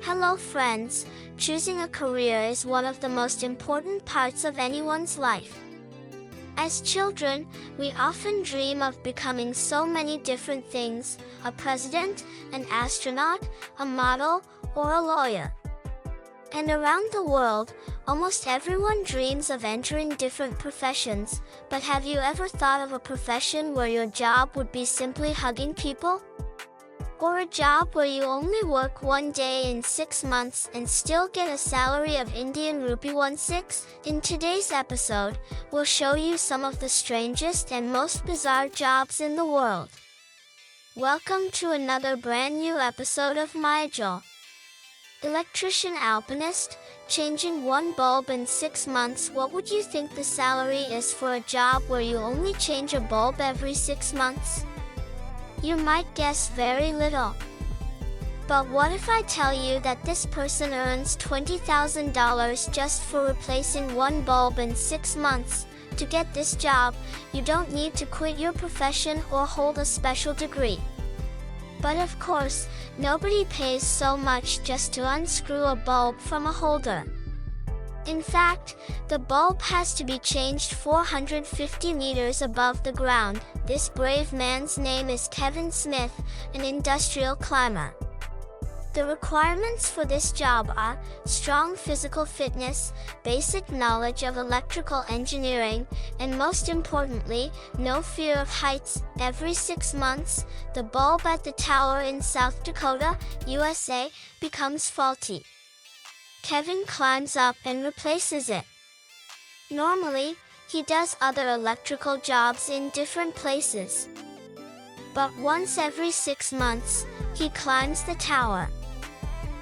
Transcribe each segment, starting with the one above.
Hello friends, choosing a career is one of the most important parts of anyone's life. As children, we often dream of becoming so many different things: a president, an astronaut, a model, or a lawyer. And around the world, almost everyone dreams of entering different professions, but have you ever thought of a profession where your job would be simply hugging people? Or a job where you only work one day in 6 months and still get a salary of Indian rupee 16? In today's episode, we'll show you some of the strangest and most bizarre jobs in the world. Welcome to another brand new episode of Mysteria. Electrician alpinist, changing one bulb in 6 months. What would you think the salary is for a job where you only change a bulb every 6 months? You might guess very little. But what if I tell you that this person earns $20,000 just for replacing one bulb in 6 months? To get this job, you don't need to quit your profession or hold a special degree. But of course, nobody pays so much just to unscrew a bulb from a holder. In fact, the bulb has to be changed 450 meters above the ground. This brave man's name is Kevin Smith, an industrial climber. The requirements for this job are strong physical fitness, basic knowledge of electrical engineering, and most importantly, no fear of heights. Every 6 months, the bulb at the tower in South Dakota, USA, becomes faulty. Kevin climbs up and replaces it. Normally, he does other electrical jobs in different places. But once every 6 months, he climbs the tower.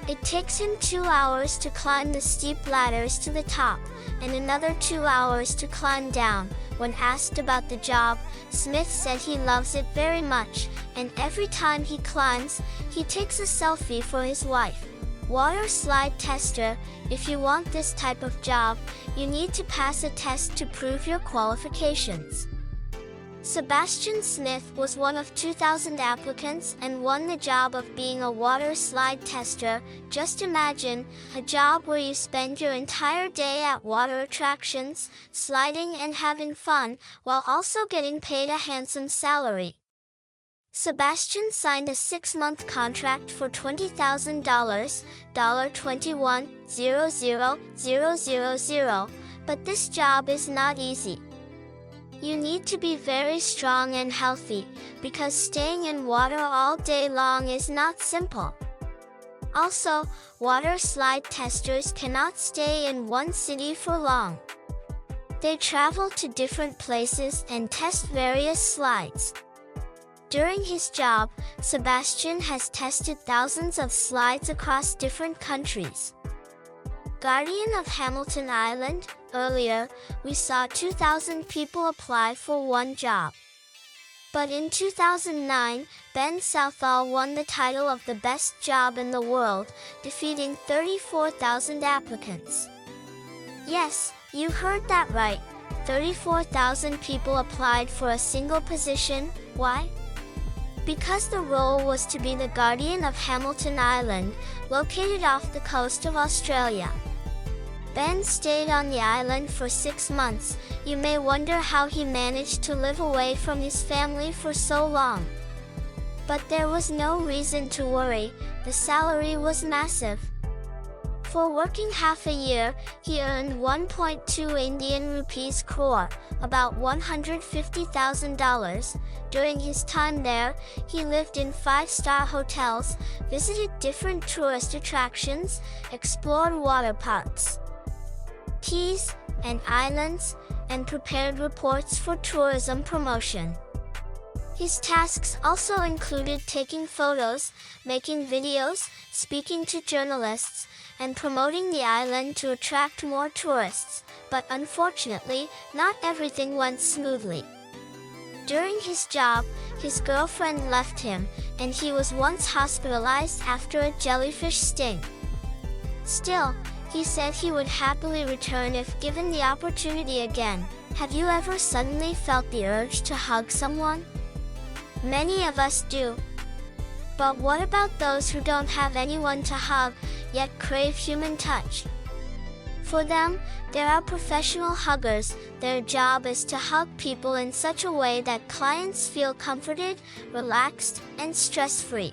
It takes him 2 hours to climb the steep ladders to the top, and another 2 hours to climb down. When asked about the job, Smith said he loves it very much, and every time he climbs, he takes a selfie for his wife. Water slide tester. If you want this type of job, you need to pass a test to prove your qualifications. Sebastian Smith was one of 2,000 applicants and won the job of being a water slide tester. Just imagine, a job where you spend your entire day at water attractions, sliding and having fun, while also getting paid a handsome salary. Sebastian signed a 6-month contract for $20,000, $21,000,000, but this job is not easy. You need to be very strong and healthy, because staying in water all day long is not simple. Also, water slide testers cannot stay in one city for long. They travel to different places and test various slides. During his job, Sebastian has tested thousands of slides across different countries. Guardian of Hamilton Island. Earlier, we saw 2,000 people apply for one job. But in 2009, Ben Southall won the title of the best job in the world, defeating 34,000 applicants. Yes, you heard that right. 34,000 people applied for a single position. Why? Because the role was to be the guardian of Hamilton Island, located off the coast of Australia. Ben stayed on the island for 6 months. You may wonder how he managed to live away from his family for so long. But there was no reason to worry. The salary was massive. For working half a year, he earned 1.2 Indian rupees crore, about $150,000. During his time there, he lived in 5-star hotels, visited different tourist attractions, explored water parks, keys, and islands, and prepared reports for tourism promotion. His tasks also included taking photos, making videos, speaking to journalists, and promoting the island to attract more tourists. But unfortunately, not everything went smoothly. During his job, his girlfriend left him, and he was once hospitalized after a jellyfish sting. Still, he said he would happily return if given the opportunity again. Have you ever suddenly felt the urge to hug someone? Many of us do. But what about those who don't have anyone to hug? yet crave human touch. For them, there are professional huggers. Their job is to hug people in such a way that clients feel comforted, relaxed, and stress-free.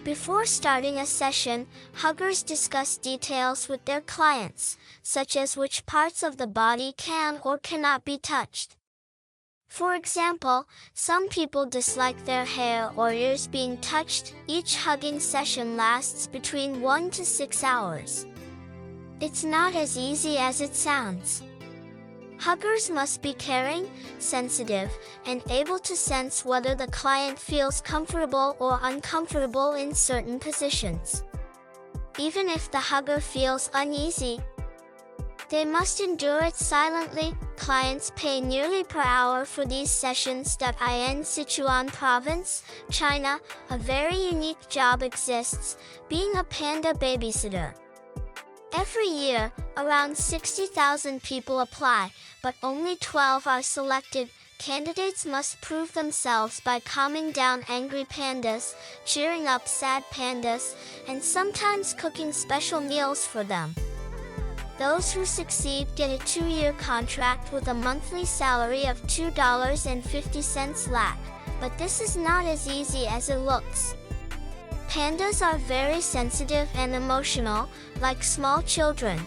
Before starting a session, huggers discuss details with their clients, such as which parts of the body can or cannot be touched. For example, some people dislike their hair or ears being touched. Each hugging session lasts between 1 to 6 hours. It's not as easy as it sounds. Huggers must be caring, sensitive, and able to sense whether the client feels comfortable or uncomfortable in certain positions. Even if the hugger feels uneasy, they must endure it silently. Clients pay nearly per hour for these sessions. In Sichuan Province, China, a very unique job exists, being a panda babysitter. Every year, around 60,000 people apply, but only 12 are selected. Candidates must prove themselves by calming down angry pandas, cheering up sad pandas, and sometimes cooking special meals for them. Those who succeed get a 2-year contract with a monthly salary of $2.50 lakh, but this is not as easy as it looks. Pandas are very sensitive and emotional, like small children.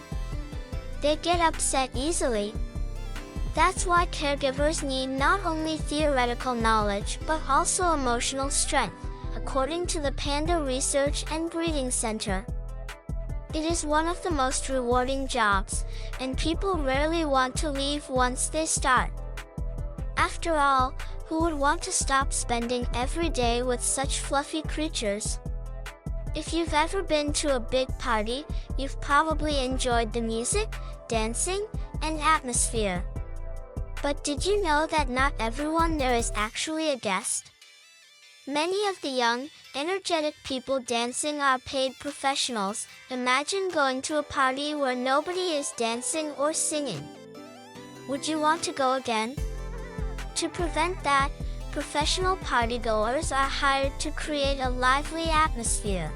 They get upset easily. That's why caregivers need not only theoretical knowledge but also emotional strength, according to the Panda Research and Breeding Center. It is one of the most rewarding jobs, and people rarely want to leave once they start. After all, who would want to stop spending every day with such fluffy creatures? If you've ever been to a big party, you've probably enjoyed the music, dancing, and atmosphere. But did you know that not everyone there is actually a guest? Many of the young, energetic people dancing are paid professionals. Imagine going to a party where nobody is dancing or singing. Would you want to go again? To prevent that, professional partygoers are hired to create a lively atmosphere.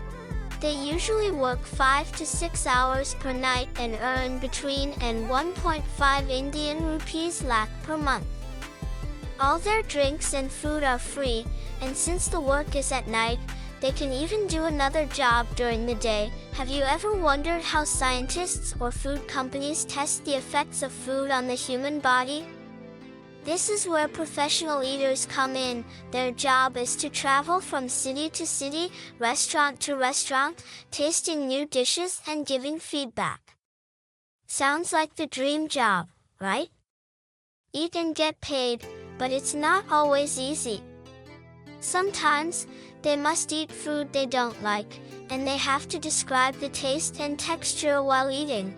They usually work 5 to 6 hours per night and earn between and 1.5 Indian rupees lakh per month. All their drinks and food are free, and since the work is at night, they can even do another job during the day. Have you ever wondered how scientists or food companies test the effects of food on the human body? This is where professional eaters come in. Their job is to travel from city to city, restaurant to restaurant, tasting new dishes and giving feedback. Sounds like the dream job, right? Eat and get paid, but it's not always easy. Sometimes, they must eat food they don't like, and they have to describe the taste and texture while eating.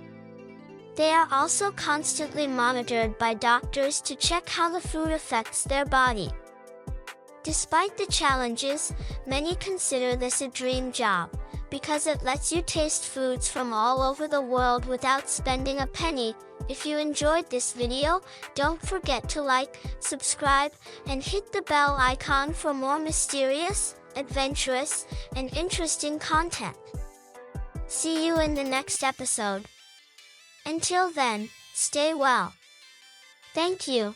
They are also constantly monitored by doctors to check how the food affects their body. Despite the challenges, many consider this a dream job, because it lets you taste foods from all over the world without spending a penny. If you enjoyed this video, don't forget to like, subscribe, and hit the bell icon for more mysterious, adventurous, and interesting content. See you in the next episode. Until then, stay well. Thank you.